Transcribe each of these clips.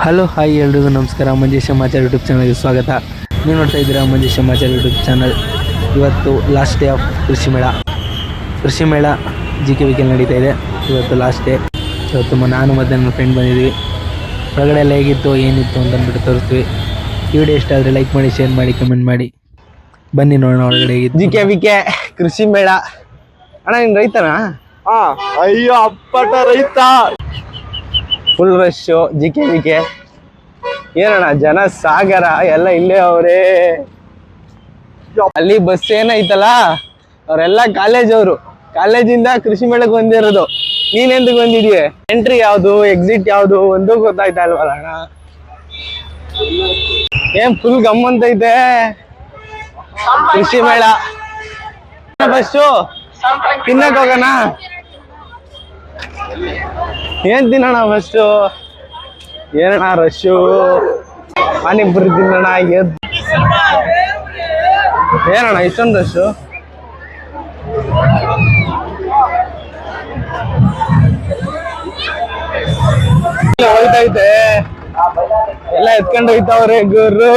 Hello hi ಎಲ್ರಿಗೂ ನಮಸ್ಕಾರ. ಮಂಜೇಶ್ ಸಮಾಚಾರ ಯೂಟ್ಯೂಬ್ ಚಾನಲ್ಗೆ ಸ್ವಾಗತ. ನೀವು ನೋಡ್ತಾ ಇದ್ದೀರಾ ಮಂಜೇಶ್ ಸಮಾಚಾರ ಯೂಟ್ಯೂಬ್ ಚಾನಲ್. ಇವತ್ತು ಲಾಸ್ಟ್ ಡೇ ಆಫ್ ಕೃಷಿ ಮೇಳ GKVK ನಡೀತಾ ಇದೆ. ಇವತ್ತು ಲಾಸ್ಟ್ ಡೇ. ಇವತ್ತು ನಾನು ಮತ್ತು ನನ್ನ ಫ್ರೆಂಡ್ ಬಂದಿದ್ವಿ. ಹೊರಗಡೆ ಎಲ್ಲ ಹೇಗಿತ್ತು ಏನಿತ್ತು ಅಂತ ಅಂದ್ಬಿಟ್ಟು ತೋರಿಸ್ತೀವಿ. ಈ ವಿಡಿಯೋ ಇಷ್ಟ ಆದರೆ ಲೈಕ್ ಮಾಡಿ, ಶೇರ್ ಮಾಡಿ, ಕಮೆಂಟ್ ಮಾಡಿ. ಬನ್ನಿ ನೋಡೋಣ ಒಳಗಡೆ ಹೇಗಿತ್ತು. GKVK ಕೃಷಿ ಮೇಳ. ಅಣ್ಣ ನೀನು ರೈತನಾ? ಅಯ್ಯೋ ಅಪ್ಪಟ ರೈತ. Full rush GKVK. ಏನಣ್ಣ ಜನ ಸಾಗರ ಎಲ್ಲ ಇಲ್ಲೇ ಅವರೇ. ಅಲ್ಲಿ ಬಸ್ ಏನೈತಲ್ಲ ಅವರೆಲ್ಲ ಕಾಲೇಜಿಂದ ಕೃಷಿ ಮೇಳಕ್ಕೆ ಬಂದಿರೋದು. ನೀನೆಂತ ಬಂದಿದೀಯ? ಎಂಟ್ರಿ ಯಾವ್ದು ಎಕ್ಸಿಟ್ ಯಾವ್ದು ಒಂದು ಗೊತ್ತಾಯ್ತಾ ಇಲ್ವಲ್ಲ ಅಣ್ಣ. ಏನ್ ಫುಲ್ ಗಮ್ಮಂತೈತೆ ಕೃಷಿ ಮೇಳ. ಬಸ್ಸು ತಿನ್ನಕ್ ಹೋಗೋಣ. ಏನ್ ತಿನ್ನೋಣ ಫಸ್ಟು? ಏನಣ್ಣ ರಶ್ಶು? ಪಾನಿಪುರಿ ತಿನ್ನೋಣ. ಏನಣ್ಣ ಇಷ್ಟೊಂದು ರಶ್ಶು? ಹೋಯ್ತೈತೆ ಎಲ್ಲ ಎತ್ಕೊಂಡು ಹೋಯ್ತಾವ್ರೆ ಗುರು.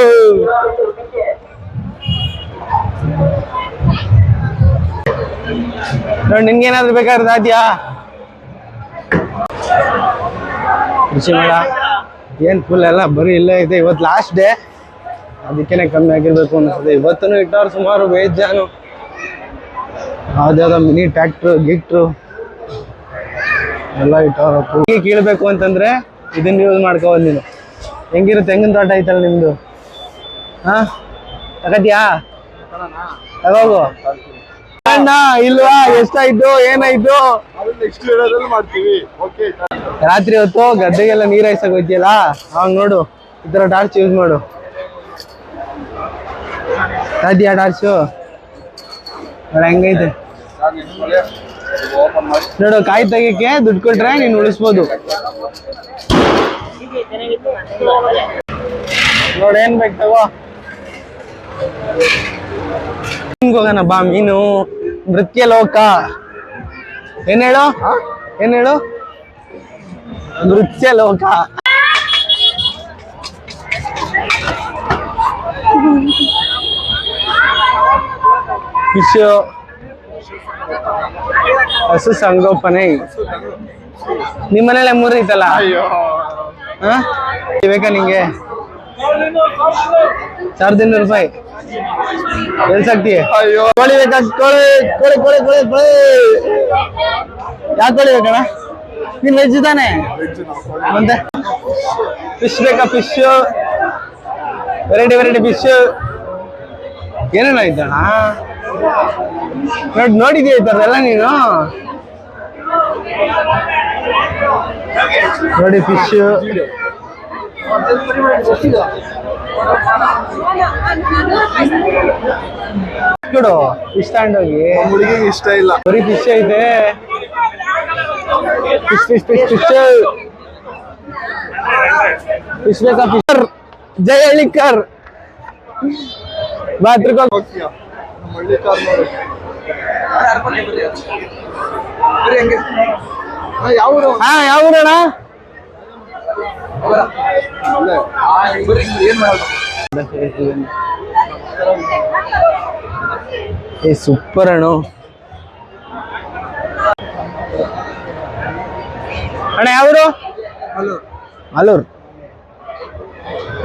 ನೋಡಿ ನಿನ್ಗೇನಾದ್ರು ಬೇಕಾದ್ರೆ ಆದ್ಯಾ? ಕೃಷಿ ಮೇಳ ಏನ್ ಫುಲ್ ಎಲ್ಲ ಬರೀ ಇಲ್ಲೇ ಇದೆ. ಇವತ್ತು ಲಾಸ್ಟ್ ಡೇ, ಅದಕ್ಕೇನೆ ಕಮ್ಮಿ ಆಗಿರ್ಬೇಕು ಅನ್ಸುತ್ತೆ. ಇವತ್ತೂ ಇಟ್ಟವ್ರು ಸುಮಾರು ಬೇಜಾನು. ಯಾವ್ದಾವ್ದೋ ಮಿನಿ ಟ್ರ್ಯಾಕ್ಟ್ರು ಎಲ್ಲ ಇಟ್ಟವ್ರು. ಕೀಳ್ಬೇಕು ಅಂತಂದ್ರೆ ಇದನ್ನ ಯೂಸ್ ಮಾಡ್ಕೋಬೋದು ನೀನು. ಹೆಂಗಿರುತ್ತೆ? ತೆಂಗಿನ ತೋಟ ಐತಲ್ಲ ನಿಮ್ದು? ಹಾ ತಗತ್ಯಾ? ತಗೋಗು. ಅಣ್ಣ ಇಲ್ವಾ? ಎಷ್ಟಾಯ್ತು ಏನಾಯ್ತು? ನೆಕ್ಸ್ಟ್ ವಿಡಿಯೋದಲ್ಲಿ ಮಾಡ್ತೀವಿ. ಓಕೆ. ರಾತ್ರಿ ಹೊತ್ತು ಗದ್ದೆಗೆಲ್ಲ ನೀರ್ ಹಾಯ್ಸಕ್ ಹೋಯ್ತಿಯಲ್ಲ, ಅವಾಗ ನೋಡು ಈ ತರ ಟಾರ್ಚ್ ಯೂಸ್ ಮಾಡು. ಅದ್ಯಾ ಟಾರ್ಚು? ನೋಡ ಹೆಂಗೈತೆ ನೋಡು. ಕಾಯಿ ತೆಗಿಯಕ್ಕೆ ದುಡ್ಡು ಕೊಟ್ರೆ ನೀನ್ ಉಳಿಸ್ಬೋದು. ನೋಡ್ ಏನ್ ಬೇಕು ತಗೋ. ಹೋಗೋಣ ಬಾ. ಮೀನು ನೃತ್ಯ ಲೋಕ. ಏನ್ ಹೇಳು? ನೃತ್ಯ ಲೋಕ. ಫಿಶ್, ಹಸು ಸಂಗೋಪನೆ. ನಿಮ್ಮನೇಲೆ 3 ಐತಲ್ಲ? ಹಾ ಬೇಕಾ ನಿಂಗೆ? 1200 ರೂಪಾಯಿ ಎಲ್ಲಿ ಸಾಕ್ತಿ? ಕೋಳಿ ಬೇಕಾ? ಕೋಳಿ ಯಾಕೆ ಕೋಳಿ ಬೇಕಣ್ಣ? ನೀನ್ ವೆಜ್ ತಾನೆ? ಮತ್ತೆ ಫಿಶ್ ಬೇಕಾ? Fish variety fish. ಏನೇನು ಆಯ್ತಣ್ಣ? ನೋಡಿದ್ಯಾ ಈ ಥರದೆಲ್ಲ ನೀನು? ನೋಡಿ ಫಿಶ್ ಕೊಡು. ಫಿಶ್ ತಗೊಂಡೋಗಿ. ಹುಡುಗಿಗೆ ಇಷ್ಟ ಇಲ್ಲ. ಬರೀ ಫಿಶ್ ಐತೆ. ಫಿಶ್ ಬೇಕಾ? ಫಿಶರ್ ಜೈ ಹಳ್ಳಿಕರ್ ಬಾತ್ರೂಮ್. ಯಾವೂರಣ? ಸೂಪರ್ ಅಣ್ಣ. ಅಣ್ಣ ಯಾವರು? ಅಲ್ಲೂರ್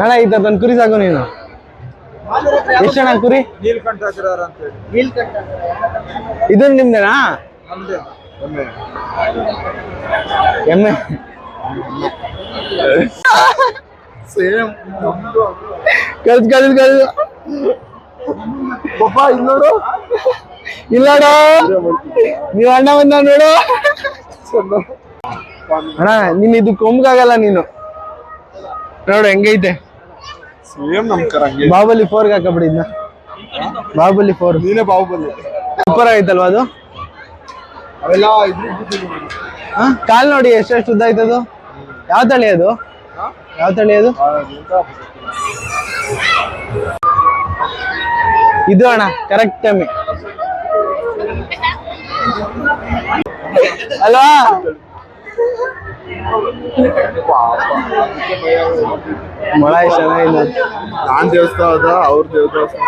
ಅಣ್ಣ. ಈ ತರ ಕುರಿ ಸಾಕು ನೀನು. ಎಷ್ಟಣ್ಣ ಕುರಿ? ಇದನ್ ನಿಮ್ದೇನಾ? ಎಮ್ಮೆ ಕಳ್ದು ಪಪ್ಪ ಇಲ್ಲೋಡು. ಇಲ್ಲೋಡು, ನೀವ್ ಅಣ್ಣ ಬಂದ ನೋಡು. ಅಣ್ಣ ನೀನ್ ಇದು ಕೊಂಬಾಗಲ್ಲ ನೀನು. ನೋಡು ಹೆಂಗೈತೆ. ಬಾಹುಬಲಿ 4 ಹಾಕಬಿಡಿದ್ನ. ಬಾಹುಬಲಿ 4. ನೀನೇ ಬಾಹುಬಲಿ. ಸೂಪರ್ ಆಗೈತಲ್ವಾ ಅದು? ಕಾಲ್ ನೋಡಿ ಎಷ್ಟು ಉದ್ದ ಆಯ್ತದು. ಯಾವ ತಳಿ ಅದು? ಇದು ಅಣ್ಣ ಕರೆಕ್ಟ್ ಟೈಮ್ ಅಲ್ವಾ? ಮೊಳ ಎಷ್ಟು ಚೆನ್ನಾಗಿಲ್ಲ. ನಾನ್ ದೇವಸ್ಥಾನದ ಅವ್ರ ದೇವಸ್ಥಾನ.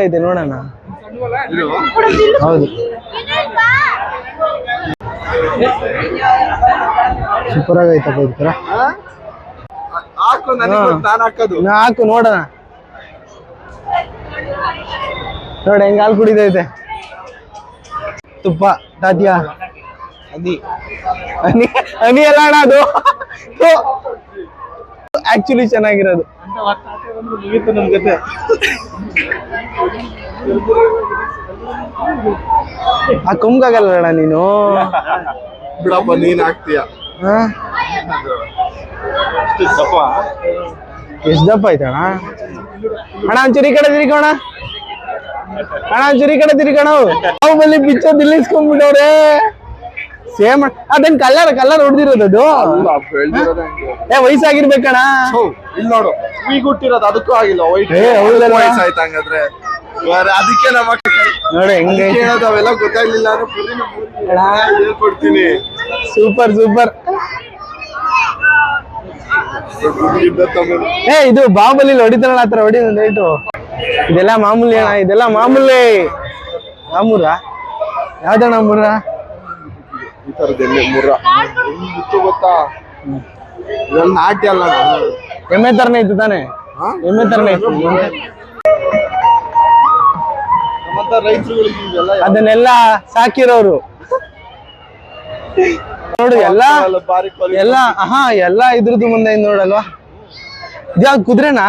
ಐತೆ ನೋಡೋಣ. ಹೌದು ಸೂಪರ್ ಆಗೈತಪ್ಪ ಈ ತರ. ಹಾಕು ನನಗೆ ನಾನು ಹಾಕೋದು. ಹಾಕು ನೋಡೋಣ. ನೋಡಿ ಹೆಂಗ್ ಹಾಲು ಕುಡಿದೈತೆ. ತುಪ್ಪ ತಾತ್ಯ ಹನಿ ಹನಿ ಎಲ್ಲ ಅಣ್ಣ ಅದು ಆಕ್ಚುಲಿ ಚೆನ್ನಾಗಿರೋದು. ಮುಗೀತು ನಮ್ ಜೊತೆ. ಆ ಕುಂಭಾಗಲ್ಲ ಅಣ್ಣ ನೀನು. ಬಿಡಪ್ಪ ನೀನ್ ಹಾಕ್ತೀಯ. ಎಷ್ಟು ದಪ್ಪ ಆಯ್ತಣ್ಣ. ಅಣ್ಣ ಒಂಚೂರಿ ಈ ಕಡೆ ತಿರ್ಗೋಣ. ಅಣ್ಣ ಒಂಚೂರಿ ಈ ಕಡೆ ತಿರ್ಗೋಣ. ಬಾಹುಬಲಿ ಪಿಕ್ಚರ್ ನಿಲ್ಲಿಸ್ಕೊಂಡ್ಬಿಟ್ಟವ್ರೆ. ಸೇಮ್ ಅದನ್ ಕಲರ್ ಹೊಡೆದಿರೋದು ಅದು. ವಯಸ್ಸಾಗಿರ್ಬೇಕಣ್ಣ. ಇಲ್ಲಿ ನೋಡು ಈಗ ಹುಟ್ಟಿರೋದು ಅದಕ್ಕೂ ಆಗಿಲ್ಲ. ವೈಟ್ ವಯಸ್ಸಾಯ್ತು ಹಂಗಾದ್ರೆ. ಅದಕ್ಕೆ ನಮ್ಮ ನೋಡಿ ಹೆಂಗೆ ಹೇಳೋದು ಅವೆಲ್ಲ ಗೊತ್ತಾಗ್ಲಿಲ್ಲ ಹೇಳ್ಕೊಡ್ತೀನಿ. Super super. ಇದು ಬಾಹುಬಲಿ ಹೊಡಿತಾರಲ್ಲ ಆತರ ಹೊಡಿ ಒಂದು ರೇಟು. ಇದೆಲ್ಲ ಮಾಮೂಲಿ ಅಣ್ಣ, ಇದೆಲ್ಲ ಮಾಮೂಲಿ. ಮಾಮೂರ ಯಾವ್ದಣ್ಣ ಮುರ್ರ? ಈ ತರದಲ್ಲಿ ಮುರ್ರ ಗೊತ್ತು ಗೊತ್ತಾ? ಇದ್ರಲ್ಲಿ ನಾಟ್ಯ ಅಲ್ಲ. ಎಮ್ಮೆ ತರನೇ ಇತ್ತು ತಾನೆ? ಎಮ್ಮೆ ತರನೇ ಇತ್ತು. ನಮ್ಮಂತ ರೈತರುಗಳಿಗೆ ಅದನ್ನೆಲ್ಲ ಸಾಕಿರೋರು ನೋಡು. ಎಲ್ಲ ಇದ್ರದ್ದು ಮುಂದೆ ನೋಡಲ್ವಾ. ಇದ್ಯಾವ್ದು ಕುದುರೆನಾ?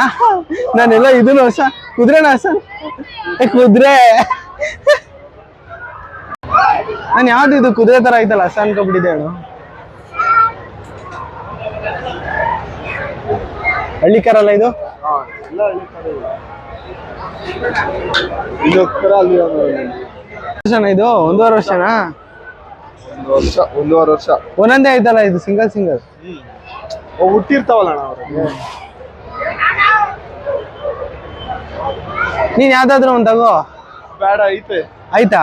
ನಾನೆಲ್ಲ ಇದನ್ನು ಹೊಸ ಕುದುರೆನಾ ಹೊಸ ಕುದುರೆ. ನಾನು ಯಾವ್ದು ಇದು ಕುದುರೆ ತರ ಐತಲ್ಲ ಹೊಸ ಅನ್ಕೊಬಿಟ್ಟಿದ್ದೆ. ಹಳ್ಳಿಕಾರಲ್ಲ ಇದು? ವರ್ಷನಾ ಇದು? 1.5 ವರ್ಷನಾ? 1.5 ವರ್ಷ. ಒಂದೊಂದೇ ಆಯ್ತಲ್ಲ ಇದು ಸಿಂಗಲ್ ಹುಟ್ಟಿರ್ತಾವಲ್ಲ ನೀನ್ ಯಾವ್ದಾದ್ರು ಒಂದ್ ತಗೋ. ಬೇಡ ಐತೆ. ಆಯ್ತಾ?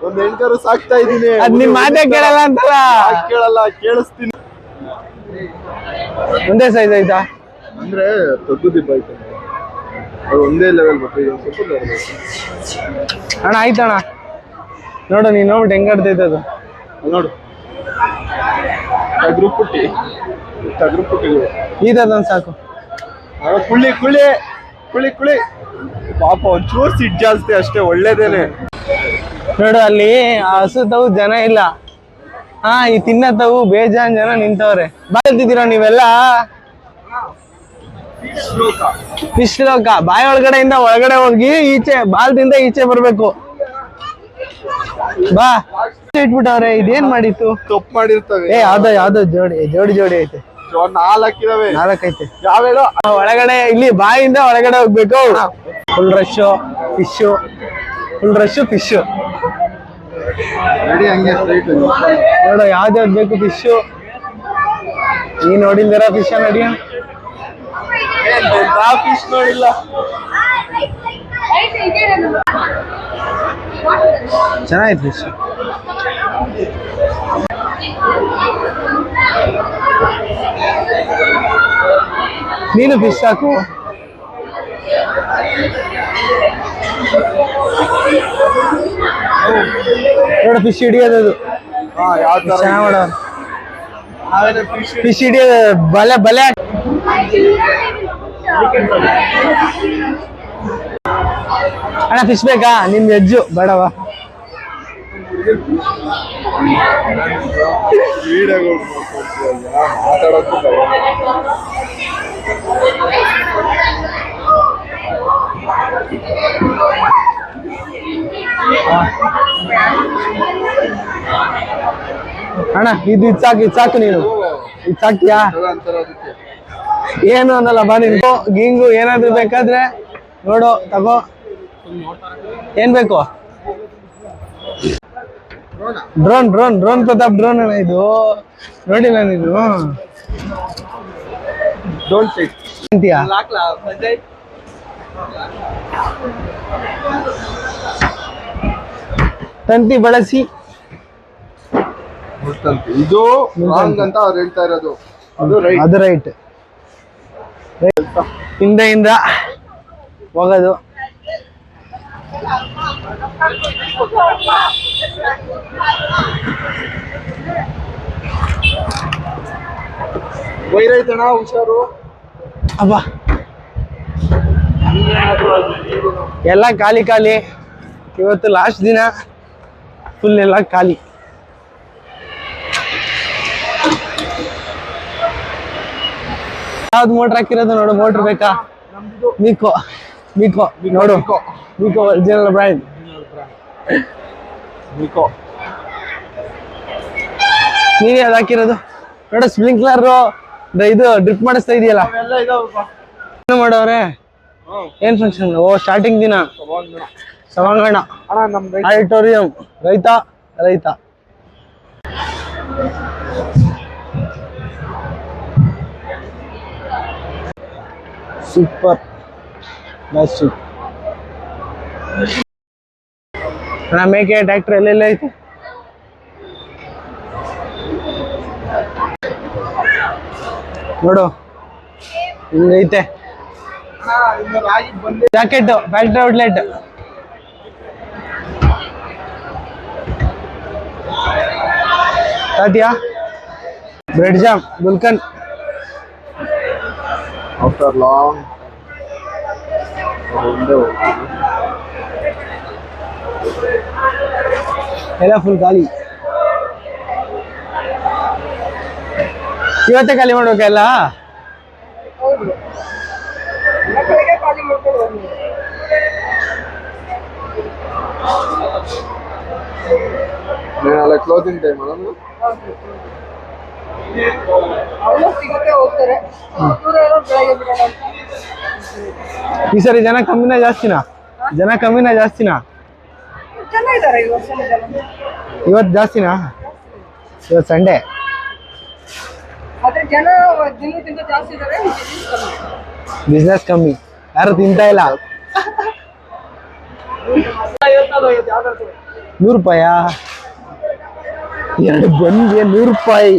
ಒಂದ್ ಹೆಣ್ಕರು ಸಾಕ್ತಾ ಇದೀನಿ. ಅದ್ ನಿಮ್ ಮಾತೇ ಕೇಳಲ್ಲ ಅಂತಲ್ಲ. ಕೇಳಲ್ಲ, ಕೇಳಿಸ್ತೀನಿ. ಒಂದೇ ಸೈಜ್ ಆಯ್ತಾ? ಅಂದ್ರೆ ದೊಡ್ಡದಿಬ್ಬ ಐತೆ. ಅದು ಒಂದೇ ಲೆವೆಲ್ ಸ್ವಲ್ಪ. ಅಣ್ಣ ಆಯ್ತಣ್ಣ ನೋಡು. ನೀನ್ ನೋಡ್ಬಿಟ್ಟು ಹೆಂಗ್ ಆಡ್ತೈತೆ ಅದು ನೋಡು. ಟಗರು ಪುಟ್ಟಿ ಈದೊಂದು ಸಾಕು. ಕುಳಿ ಪಾಪ ಒಂಚೂರು ಸಿಟ್ ಜಾಸ್ತಿ ಅಷ್ಟೇ. ಒಳ್ಳೇದೇನೆ ನೋಡು ಅಲ್ಲಿ ಆ ಹಸು ತವು ಜನ ಇಲ್ಲ. ಈ ತಿನ್ನತವು ಬೇಜಾನ್ ಜನ ನಿಂತವ್ರೆ. ಬಾಳ್ತಿದ್ದೀರಾ ನೀವೆಲ್ಲ? ಫಿಶ್ ಲೋಕ. ಬಾಯಿ ಒಳಗಡೆಯಿಂದ ಒಳಗಡೆ ಹೋಗಿ ಈಚೆ ಬಾಲ್ದಿಂದ ಈಚೆ ಬರ್ಬೇಕು. ಬಾ ಇಟ್ಬಿಟ್ಟವ್ರೆ. ಇದೇನ್ ಮಾಡಿತ್ತು? ತಪ್ಪು ಮಾಡಿರ್ತವೆ. ಯಾವ್ದೋ ಜೋಡಿ ಐತೆ. 4 ಇದಾವೆ. 4 ಐತೆ. ಯಾವೇಳೋ ಒಳಗಡೆ ಇಲ್ಲಿ ಬಾಯಿಂದ ಒಳಗಡೆ ಹೋಗ್ಬೇಕು. Full rush fish. ಹಂಗೆ ನೋಡು ಯಾವ್ದು ಬೇಕು ಫಿಶ್. ನೀನ್ ನೋಡಿಲ್ದಿರ ಫಿಶ್ ನಡಿಯ. ಫಿಶ್ ನೋಡಿಲ್ಲ. ಚೆನ್ನಾಗಿತ್ತು ಫಿಶ್. ನೀನು ಫಿಶ್ ಸಾಕು. ನೋಡ ಫಿಶ್ ಹಿಡಿಯೋದು. ಚೆನ್ನಾಗಿ ನೋಡ ಫಿಶ್ ಹಿಡಿಯೋದು. ಬಲೆ ಅಣ್ಣ ಫಿಶ್ ಬೇಕಾ? ನಿನ್ ವೆಜ್ಜು ಬೇಡವಾ? ಮಾತಾಡೋದು ಅಣ್ಣ ಇದು ಸಾಕು ನೀನು. ಇದು ಸಾಕ್ತಿಯಾ? ಏನು ಅನ್ನಲ್ಲ ಬಾ. ನಿನ್ಗು ಗಿಂಗು ಏನಾದ್ರು ಬೇಕಾದ್ರೆ ನೋಡು ತಗೋ. ಏನ್ ಬೇಕು? ಡ್ರೋನ್ ಪ್ರತಾಪ್ ಡ್ರೋನ್ ಅಣ್ಣ ಇದು. ನೋಡಿಲ್ಲ ನೀನು? ಅಂತೀಯಾ? ತಂತಿ ಬಳಸಿ ಇದು ರಾಂಗ್ ಅಂತ ಅವ್ರು ಹೇಳ್ತಾ ಇರೋದು, ಅದು ರೈಟ್. ಅದು ರೈಟ್. ಹಿಂದೆಯಿಂದ ಹೋಗೋದು. ವೈರೈತಣ ಹುಷಾರು. ಅಬ್ಬ ಎಲ್ಲ ಖಾಲಿ ಖಾಲಿ. ಇವತ್ತು ಲಾಸ್ಟ್ ದಿನ, ಫುಲ್ ಎಲ್ಲ ಖಾಲಿ. ಯಾವ್ದು ಮೋಟ್ರ್ ಹಾಕಿರೋದು ನೋಡು. ಮೋಟ್ರ್ ಬೇಕಾ? ಮೀಕೋ ಮೀಕೋ ನೋಡು. ಮೀಕೋ ಒರಿಜಿನಲ್ ಬ್ರ್ಯಾಂಡ್. ಮೀಕೋ ನೀನೇ ಅದು ಹಾಕಿರೋದು ನೋಡು. ಸ್ಪ್ರಿಂಕ್ಲರ್ ಇದು ಡ್ರಿಪ್ ಮಾಡಿಸ್ತಾ ಇದೆಯಲ್ಲ, ಏನು ಮಾಡೋರೆ? ಏನ್ ಫಂಕ್ಷನ್? ಓ, ಸ್ಟಾರ್ಟಿಂಗ್ ದಿನ ಸಭಾಂಗಣ ಆಡಿಟೋರಿಯಂ. ರೈತ ರೈತ ಸೂಪರ್. ಮೇಕೆ ಟ್ರ್ಯಾಕ್ಟರ್ ಎಲ್ಲೆಲ್ಲ ಐತೆ ನೋಡು. ಹಿಂಗೈತೆ jacket. Factory outlet. Tatiya bread jam gulkand. After long ಎಲ್ಲ ಫುಲ್ ಖಾಲಿ. ಇವತ್ತೇ ಖಾಲಿ ಮಾಡ್ಬೇಕಲ್ಲ. ನಾಳೆ ಕ್ಲೋಸಿಂಗ್ ಟೈಮ್ ಅಲ್ಲ. ಈ ಸರಿ ಜನ ಕಮ್ಮಿನ ಜಾಸ್ತಿನಾ? ಜನ ಕಮ್ಮಿನ ಜಾಸ್ತಿನಾ? ಇವತ್ತು ಜಾಸ್ತಿನಾ? ಇವತ್ತು ಸಂಡೇ. ಬಿಸ್ನೆಸ್ ಕಮ್ಮಿ, ಯಾರು ತಿಂತಾ ಇಲ್ಲ. 100 ರೂಪಾಯಾ? 2 ಬನ್ಗೆ 100 ರೂಪಾಯಿ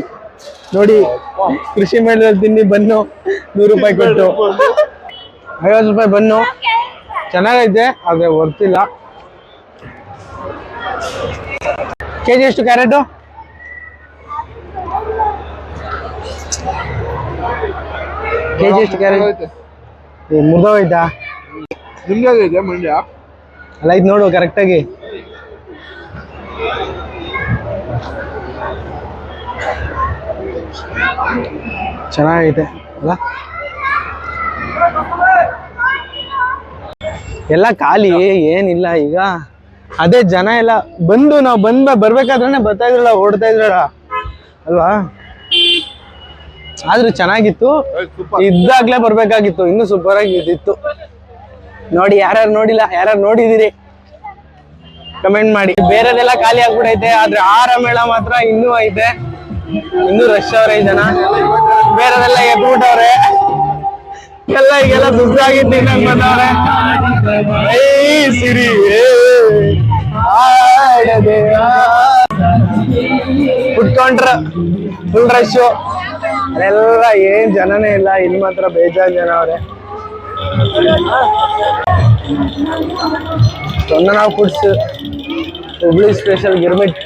ನೋಡಿ. ಕೃಷಿ ಮೇಳದಲ್ಲಿ ತಿನ್ನಿ ಬನ್ನು 100 ರೂಪಾಯಿ ಕೊಟ್ಟು. 50 ರೂಪಾಯಿ ಬನ್ನು. ಚೆನ್ನಾಗೈತೆ, ಆದ್ರೆ ವರ್ತಿಲ್ಲ. ಕೆಜಿ ಎಷ್ಟು ಕ್ಯಾರೆಟು? ಕೆಜಿ ಎಷ್ಟು ಕ್ಯಾರೆಟ್? ಮುರಿದೋಯ್ತಾ? ನಿಮ್ಗೆ ಇದೆ ಮಂಡ್ಯ ಅಲ್ಲ, ಇದು ನೋಡು ಕರೆಕ್ಟಾಗಿ. ಚೆನ್ನಾಗೈತೆ ಅಲ್ಲ? ಎಲ್ಲ ಖಾಲಿ, ಏನಿಲ್ಲ ಈಗ. ಅದೇ ಜನ ಎಲ್ಲ ಬಂದು ನಾವು ಬರ್ಬೇಕಾದ್ರೆ ಬರ್ತಾ ಇದ್ರಲ್ಲ, ಓಡ್ತಾ ಇದ್ರಲ್ಲ ಅಲ್ವಾ? ಆದ್ರೂ ಚೆನ್ನಾಗಿತ್ತು. ಇದ್ದಾಗ್ಲೇ ಬರ್ಬೇಕಾಗಿತ್ತು, ಇನ್ನೂ ಸೂಪರ್ ಆಗಿ ಇದ್ದಿತ್ತು. ನೋಡಿ, ಯಾರ್ಯಾರು ನೋಡಿಲ್ಲ, ಯಾರ್ಯಾರು ನೋಡಿದಿರಿ ಕಮೆಂಟ್ ಮಾಡಿ. ಬೇರೆದೆಲ್ಲ ಖಾಲಿ ಆಗ್ಬಿಡೈತೆ, ಆದ್ರೆ ಆಹಾರ ಮೇಳ ಮಾತ್ರ ಇನ್ನೂ ಐತೆ. ಇನ್ನೂ ರಶ್ ಅವ್ರೆ ಜನ. ಬೇರೆದೆಲ್ಲ ಎದ್ಬಿಟ್ಟವ್ರೆ ಎಲ್ಲ. ಈಗೆಲ್ಲ ದುಡ್ಡಾಗಿ ತಿನ್ನಕ್ ಬಂದವ್ರೆ. ಸಿರಿ ಕುಟ್ಕೊಂಡ್ರ ಫುಲ್ ರಶ್. ಅಲ್ಲೆಲ್ಲ ಏನ್ ಜನನೇ ಇಲ್ಲ. ಇಲ್ಲಿ ಮಾತ್ರ ಬೇಜಾರು ಜನ ಅವ್ರೆ. ನಾವು foods Hubli special girmit.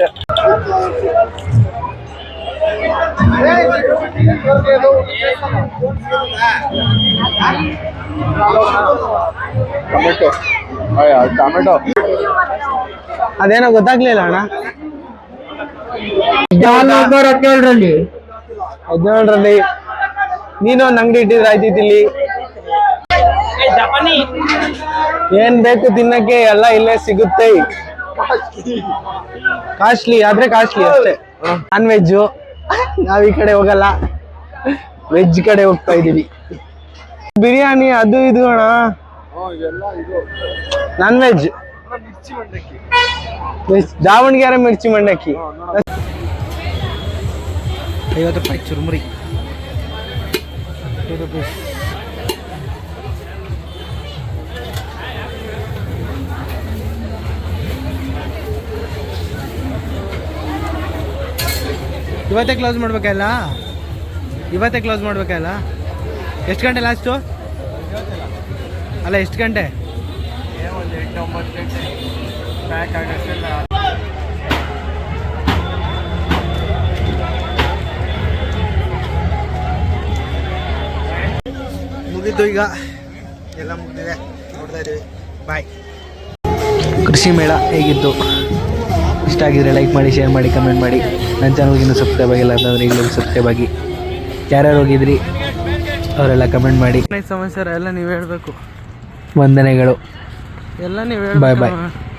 Tomato ಅದೇನೋ ಗೊತ್ತಾಗ್ಲಿಲ್ಲ ಅಣ್ಣ. 17ರಲ್ಲಿ ನೀನೊಂದು ಅಂಗಡಿ ಇಟ್ಟಿದ್ರೆ ಆಯ್ತಿತ್ತು ಇಲ್ಲಿ. ಏನ್ ಬೇಕು ತಿನ್ನಕ್ಕೆ ಎಲ್ಲ ಇಲ್ಲೇ ಸಿಗುತ್ತೆ. ಕಾಸ್ಟ್ಲಿ ಆದ್ರೆ ಕಾಸ್ಟ್ಲಿ ಅಷ್ಟೇ. ನಾನ್ ವೆಜ್ಜು ನಾವ್ ಈ ಕಡೆ ಹೋಗಲ್ಲ, ವೆಜ್ ಕಡೆ ಹೋಗ್ತಾ ಇದೀವಿ. ಬಿರಿಯಾನಿ ಅದು ಇದು ಅಣ್ಣ. ನಾನ್ ವೆಜ್ ದಾವಣಗೆರೆ ಮಿರ್ಚಿ ಮಂಡಕ್ಕಿ 50 ರೂಪಾಯಿ ಚುರುಮುರಿ. 2 ರೂಪೀಸ್. ಇವತ್ತೇ ಕ್ಲೋಸ್ ಮಾಡ್ಬೇಕಲ್ಲ ಎಷ್ಟು ಗಂಟೆ ಲಾಸ್ಟು ಅಲ್ಲ ಎಷ್ಟು ಗಂಟೆ ಒಂದು 8-9 ಗಂಟೆ ಪ್ಯಾಕ್ ಆಗೋಷ್ಟೆಲ್ಲ ಮುಗಿದ್ದು ಈಗ ಎಲ್ಲ ಮುಗಿದಿದೆ ನೋಡ್ತಾ ಇದ್ದೀವಿ ಬಾಯ್. ಕೃಷಿ ಮೇಳ ಹೇಗಿತ್ತು? ಇಷ್ಟ ಆಗಿದ್ರೆ ಲೈಕ್ ಮಾಡಿ, ಶೇರ್ ಮಾಡಿ, ಕಮೆಂಟ್ ಮಾಡಿ. ನನ್ನ ಚಾನಲ್ಗೆ ಇನ್ನೂ ಸಬ್ಸ್ಕ್ರೈಬ್ ಆಗಿಲ್ಲ ಅಂತಂದರೆ ಈಗಲೂ ಸಬ್ಸ್ಕ್ರೈಬ್ ಆಗಿ. ಯಾರ್ಯಾರು ಹೋಗಿದ್ರಿ ಅವರೆಲ್ಲ ಕಮೆಂಟ್ ಮಾಡಿ. ಸಮಾಚಾರ ಎಲ್ಲ ನೀವು ಹೇಳಬೇಕು. ವಂದನೆಗಳು. ಎಲ್ಲ ನೀವು ಬಾಯ್ ಬಾಯ್. ಹೇಳ್ಬೇಕು.